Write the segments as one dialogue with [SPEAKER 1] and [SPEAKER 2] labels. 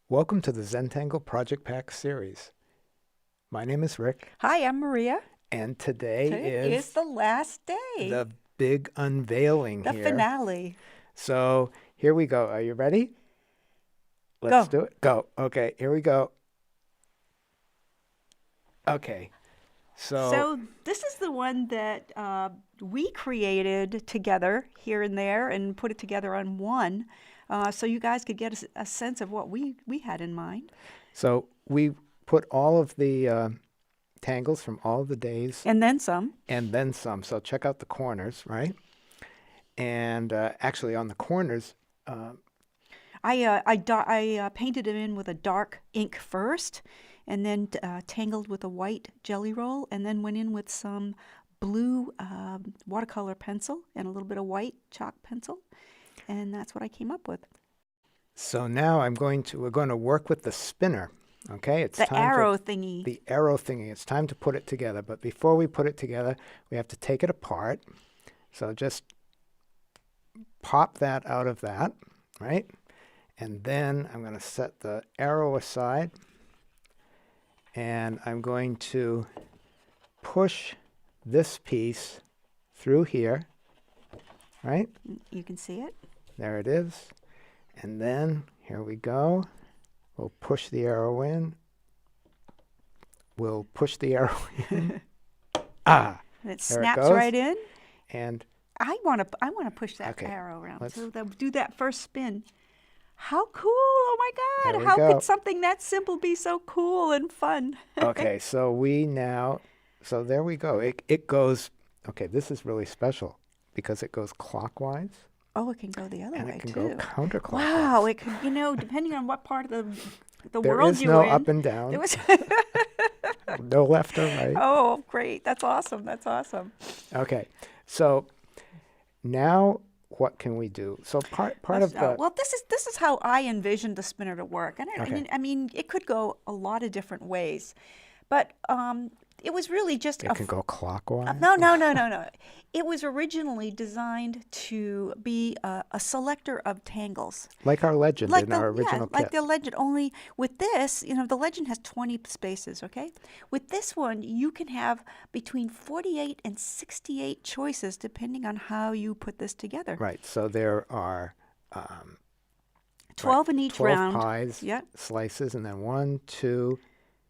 [SPEAKER 1] Welcome to the Zentangle Project Pack series. My name is Rick,
[SPEAKER 2] Hi, I'm Maria.
[SPEAKER 1] and today
[SPEAKER 2] Today is the last day,
[SPEAKER 1] the big unveiling
[SPEAKER 2] the
[SPEAKER 1] here.
[SPEAKER 2] finale.
[SPEAKER 1] So here we go. Are you ready? Let's
[SPEAKER 2] Go.
[SPEAKER 1] do it. Go. Okay, here we go. Okay,
[SPEAKER 2] So this is the one that we created together here and there and put it together on one, so you guys could get a sense of what we had in mind.
[SPEAKER 1] so we put all of the tangles from all of the days
[SPEAKER 2] And then some.
[SPEAKER 1] and then some. So check out the corners, right? And actually on the corners,
[SPEAKER 2] I painted it in with a dark ink first, and then tangled with a white jelly roll, and then went in with some blue watercolor pencil and a little bit of white chalk pencil, and that's what I came up with.
[SPEAKER 1] so now we're going to work with the spinner. Okay, it's
[SPEAKER 2] The
[SPEAKER 1] time
[SPEAKER 2] arrow thingy.
[SPEAKER 1] the arrow thingy. It's time to put it together. But before we put it together, we have to take it apart. So just pop that out of that, right? And then I'm going to set the arrow aside. And I'm going to push this piece through here, right?
[SPEAKER 2] You can see it.
[SPEAKER 1] There it is. And then here we go. We'll push the arrow in. We'll push the arrow in.
[SPEAKER 2] And it
[SPEAKER 1] There it
[SPEAKER 2] snaps
[SPEAKER 1] goes.
[SPEAKER 2] right in.
[SPEAKER 1] And
[SPEAKER 2] I want to push that
[SPEAKER 1] Okay,
[SPEAKER 2] arrow around.
[SPEAKER 1] let's-
[SPEAKER 2] So do that first spin. How cool! Oh my
[SPEAKER 1] There
[SPEAKER 2] God!
[SPEAKER 1] we
[SPEAKER 2] How
[SPEAKER 1] go.
[SPEAKER 2] could something that simple be so cool and fun?
[SPEAKER 1] okay, so there we go. It goes, okay, this is really special because it goes clockwise
[SPEAKER 2] Oh, it can go the other
[SPEAKER 1] and
[SPEAKER 2] way
[SPEAKER 1] it can
[SPEAKER 2] too.
[SPEAKER 1] go counterclockwise.
[SPEAKER 2] Wow! It could, depending on what part of the
[SPEAKER 1] There
[SPEAKER 2] world
[SPEAKER 1] is
[SPEAKER 2] you're
[SPEAKER 1] no
[SPEAKER 2] in.
[SPEAKER 1] up and down,
[SPEAKER 2] It was.
[SPEAKER 1] no left or right.
[SPEAKER 2] Oh, great! That's awesome. That's awesome.
[SPEAKER 1] Okay, so now what can we do? So part of the,
[SPEAKER 2] Well, this is how I envisioned the spinner to work, and
[SPEAKER 1] Okay.
[SPEAKER 2] I mean, it could go a lot of different ways, but it was really just
[SPEAKER 1] it can go clockwise.
[SPEAKER 2] no. It was originally designed to be a selector of tangles.
[SPEAKER 1] Like our legend in our original
[SPEAKER 2] Like
[SPEAKER 1] kit.
[SPEAKER 2] the legend. Only with this, the legend has 20 spaces, okay? With this one, you can have between 48 and 68 choices depending on how you put this together.
[SPEAKER 1] Right, so there are
[SPEAKER 2] 12 in each
[SPEAKER 1] 12
[SPEAKER 2] round.
[SPEAKER 1] pies,
[SPEAKER 2] Yeah.
[SPEAKER 1] slices, and then 1, 2,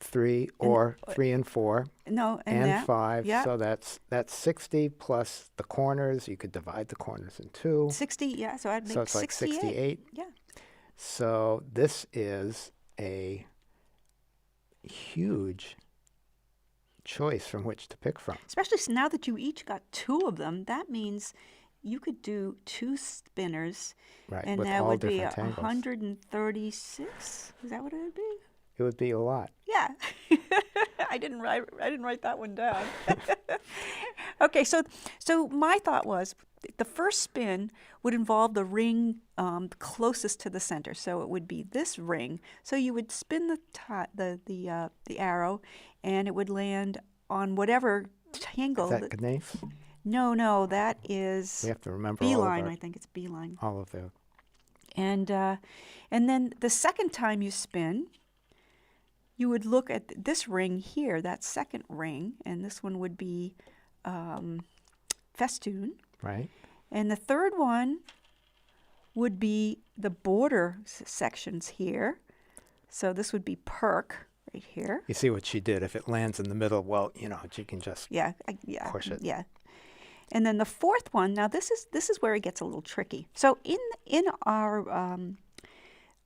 [SPEAKER 1] 3, or 3 and 4,
[SPEAKER 2] No,
[SPEAKER 1] and
[SPEAKER 2] that,
[SPEAKER 1] 5.
[SPEAKER 2] Yeah.
[SPEAKER 1] So that's 60 plus the corners. You could divide the corners in 2.
[SPEAKER 2] 60, yeah, so I'd make
[SPEAKER 1] So it's like 68.
[SPEAKER 2] Yeah.
[SPEAKER 1] So this is a huge choice from which to pick from.
[SPEAKER 2] Especially now that you each got 2 of them, that means you could do 2 spinners,
[SPEAKER 1] Right,
[SPEAKER 2] and
[SPEAKER 1] with
[SPEAKER 2] that
[SPEAKER 1] all
[SPEAKER 2] would be
[SPEAKER 1] different tangles.
[SPEAKER 2] 136. Is that what it would be?
[SPEAKER 1] It would be a lot.
[SPEAKER 2] Yeah. I didn't write that one down. Okay, so my thought was the first spin would involve the ring closest to the center. So it would be this ring. So you would spin the arrow, and it would land on whatever tangle.
[SPEAKER 1] Is that gneiss?
[SPEAKER 2] No, that is
[SPEAKER 1] We have to remember
[SPEAKER 2] beeline. I think it's beeline.
[SPEAKER 1] all of the.
[SPEAKER 2] And then the second time you spin, you would look at this ring here, that second ring, and this one would be festoon.
[SPEAKER 1] Right.
[SPEAKER 2] And the third one would be the border sections here. So this would be perk right here.
[SPEAKER 1] You see what she did. If it lands in the middle, well, she can just
[SPEAKER 2] Yeah,
[SPEAKER 1] push it.
[SPEAKER 2] Yeah. And then the fourth one. Now this is where it gets a little tricky. So in our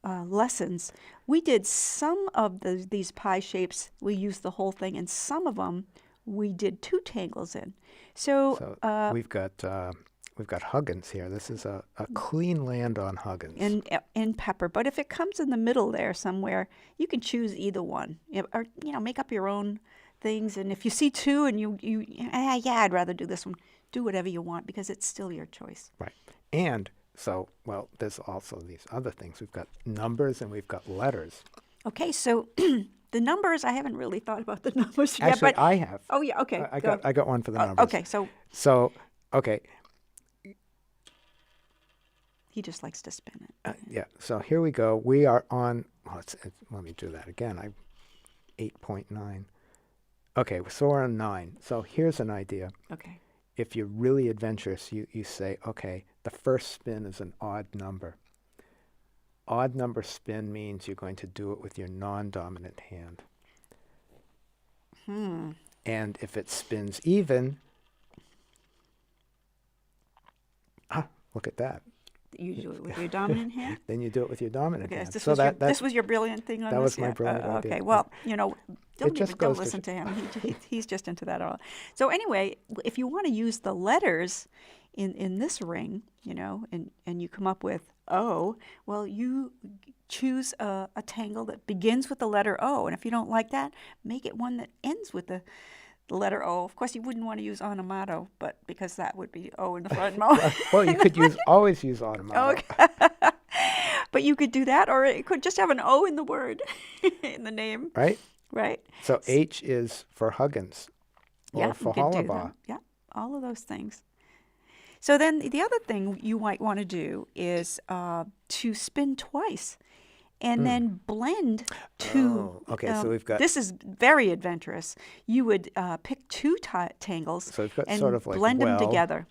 [SPEAKER 2] lessons, we did some of these pie shapes. We used the whole thing, and some of them we did 2 tangles in. So
[SPEAKER 1] we've got Huggins here. This is a clean land on Huggins.
[SPEAKER 2] in pepper. But if it comes in the middle there somewhere, you can choose either one, or make up your own things. And if you see 2 and I'd rather do this one. Do whatever you want because it's still your choice.
[SPEAKER 1] Right. And so, well, there's also these other things. We've got numbers and we've got letters.
[SPEAKER 2] Okay, so the numbers, I haven't really thought about the numbers yet.
[SPEAKER 1] Actually,
[SPEAKER 2] But
[SPEAKER 1] I have.
[SPEAKER 2] oh yeah, okay.
[SPEAKER 1] I
[SPEAKER 2] go.
[SPEAKER 1] got one for the numbers.
[SPEAKER 2] Okay,
[SPEAKER 1] So, okay.
[SPEAKER 2] he just likes to spin it.
[SPEAKER 1] Yeah. So here we go. We are on let me do that again. 8.9. Okay, so we're on 9. So here's an idea.
[SPEAKER 2] Okay.
[SPEAKER 1] If you're really adventurous, you say, okay, the first spin is an odd number. Odd number spin means you're going to do it with your non-dominant hand. And if it spins even, look at that.
[SPEAKER 2] You do it with your dominant hand?
[SPEAKER 1] Then you do it with your dominant hand.
[SPEAKER 2] This,
[SPEAKER 1] So
[SPEAKER 2] this was your brilliant thing on
[SPEAKER 1] that
[SPEAKER 2] this?
[SPEAKER 1] was my brilliant idea.
[SPEAKER 2] Okay, well, don't
[SPEAKER 1] goes to
[SPEAKER 2] listen to him. He's just into that all. So anyway, if you want to use the letters in this ring, and you come up with O, well, you choose a tangle that begins with the letter O. And if you don't like that, make it one that ends with the letter O. Of course, you wouldn't want to use onomato, but because that would be O in the front.
[SPEAKER 1] Well, you could always use onomato.
[SPEAKER 2] Okay. But you could do that, or it could just have an O in the word, in the name.
[SPEAKER 1] Right?
[SPEAKER 2] Right.
[SPEAKER 1] So H is for Huggins or for Hollabaugh.
[SPEAKER 2] Yeah, all of those things. So then the other thing you might want to do is to spin twice and then blend two.
[SPEAKER 1] Oh, okay, so we've got...
[SPEAKER 2] This is very adventurous. You would pick two tangles
[SPEAKER 1] So we've got
[SPEAKER 2] and
[SPEAKER 1] sort of like
[SPEAKER 2] blend them
[SPEAKER 1] well,
[SPEAKER 2] together.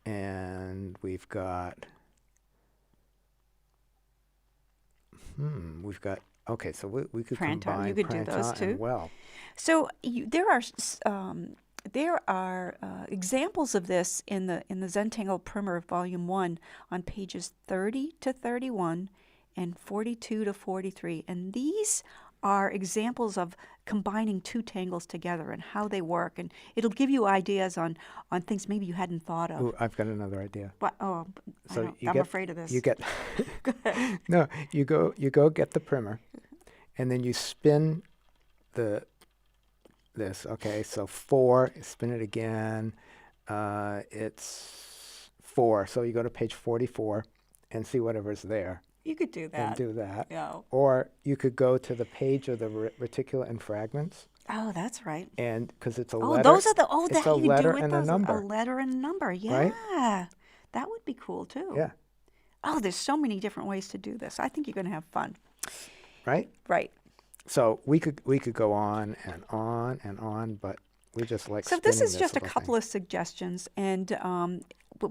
[SPEAKER 1] And we've got... Okay, so we could combine
[SPEAKER 2] You could do those
[SPEAKER 1] printemps
[SPEAKER 2] too.
[SPEAKER 1] and well.
[SPEAKER 2] So there are examples of this in the Zentangle Primer Volume 1 on pages 30 to 31 and 42 to 43. And these are examples of combining two tangles together and how they work. And it'll give you ideas on things maybe you hadn't thought of.
[SPEAKER 1] Ooh, I've got another idea.
[SPEAKER 2] What? Oh,
[SPEAKER 1] So
[SPEAKER 2] I'm afraid of this.
[SPEAKER 1] You get no. You go get the primer, and then you spin this. Okay, so 4. Spin it again. It's 4. So you go to page 44 and see whatever's there.
[SPEAKER 2] You could do that.
[SPEAKER 1] And do that.
[SPEAKER 2] Yeah.
[SPEAKER 1] Or you could go to the page of the reticulate and fragments.
[SPEAKER 2] Oh, that's right.
[SPEAKER 1] And because it's a
[SPEAKER 2] Oh,
[SPEAKER 1] letter.
[SPEAKER 2] those are the
[SPEAKER 1] it's
[SPEAKER 2] that
[SPEAKER 1] a
[SPEAKER 2] you could
[SPEAKER 1] letter
[SPEAKER 2] do with
[SPEAKER 1] and
[SPEAKER 2] those.
[SPEAKER 1] a number.
[SPEAKER 2] A letter and a number. Yeah. That would be cool too.
[SPEAKER 1] Yeah.
[SPEAKER 2] Oh, there's so many different ways to do this. I think you're going to have fun.
[SPEAKER 1] Right?
[SPEAKER 2] Right.
[SPEAKER 1] So we could go on and on and on, but we just like
[SPEAKER 2] So this is just a couple of suggestions, and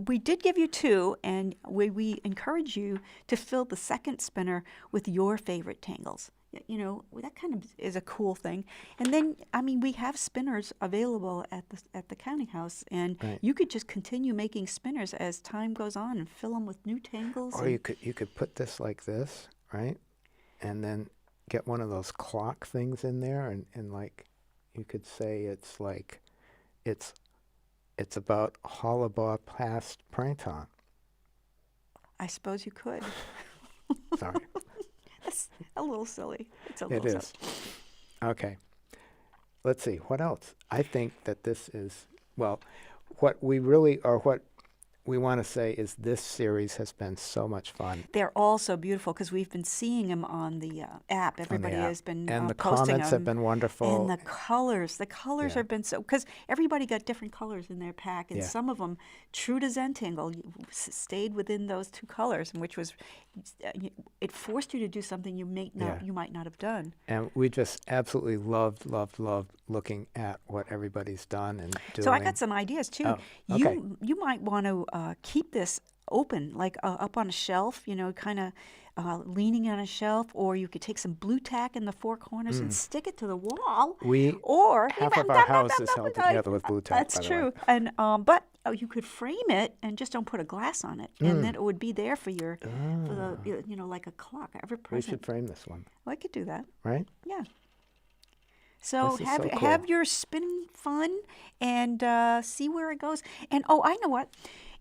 [SPEAKER 2] we did give you 2, and we encourage you to fill the second spinner with your favorite tangles. That kind of is a cool thing. And then, we have spinners available at the counting house, and you could just continue making spinners as time goes on and fill them with new tangles.
[SPEAKER 1] Or you could put this like this, right? And then get one of those clock things in there, and like you could say it's like it's about Hollabaugh past printemps.
[SPEAKER 2] I suppose you could.
[SPEAKER 1] Sorry.
[SPEAKER 2] That's a little silly.
[SPEAKER 1] It is. Okay. Let's see. What else? I think that this is, well, what we want to say is this series has been so much fun.
[SPEAKER 2] They're all so beautiful because we've been seeing them on the app. Everybody has been
[SPEAKER 1] and the
[SPEAKER 2] posting
[SPEAKER 1] comments
[SPEAKER 2] them.
[SPEAKER 1] have been wonderful.
[SPEAKER 2] And the colors have been so, because everybody got different colors in their pack, and some of them, true to Zentangle, stayed within those 2 colors, and which was, it forced you to do something you might not have done.
[SPEAKER 1] And we just absolutely loved looking at what everybody's done and doing.
[SPEAKER 2] So I got some ideas too.
[SPEAKER 1] Oh, okay.
[SPEAKER 2] You might want to keep this open, like up on a shelf, kind of leaning on a shelf, or you could take some blue tack in the 4 corners and stick it to the wall.
[SPEAKER 1] Half of our house is held together with blue tack.
[SPEAKER 2] That's true. And but you could frame it and just don't put a glass on it, and then it would be there for your, for the, like a clock, ever present.
[SPEAKER 1] We should frame this one.
[SPEAKER 2] Well, I could do that.
[SPEAKER 1] Right?
[SPEAKER 2] Yeah. So
[SPEAKER 1] so cool.
[SPEAKER 2] have your spinning fun and see where it goes. And I know what.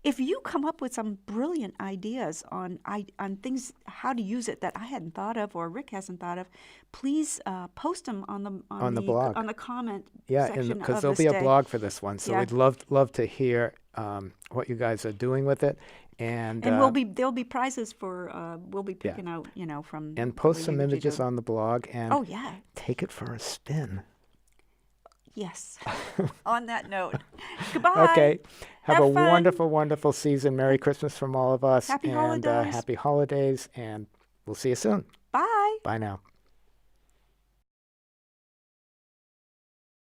[SPEAKER 2] If you come up with some brilliant ideas on things, how to use it that I hadn't thought of or Rick hasn't thought of, please post them on the blog, on the comment section
[SPEAKER 1] because
[SPEAKER 2] of
[SPEAKER 1] there'll
[SPEAKER 2] this
[SPEAKER 1] be
[SPEAKER 2] day.
[SPEAKER 1] a blog for this one. So we'd love to hear what you guys are doing with it, and
[SPEAKER 2] there'll be prizes for we'll be picking out from,
[SPEAKER 1] and post some images on the blog and take it for a spin.
[SPEAKER 2] Yes. On that note, goodbye.
[SPEAKER 1] Okay. Have a
[SPEAKER 2] fun.
[SPEAKER 1] wonderful, wonderful season. Merry Christmas from all of us.
[SPEAKER 2] Happy holidays.
[SPEAKER 1] Happy holidays. And we'll see you soon.
[SPEAKER 2] Bye. Bye.
[SPEAKER 1] Bye now.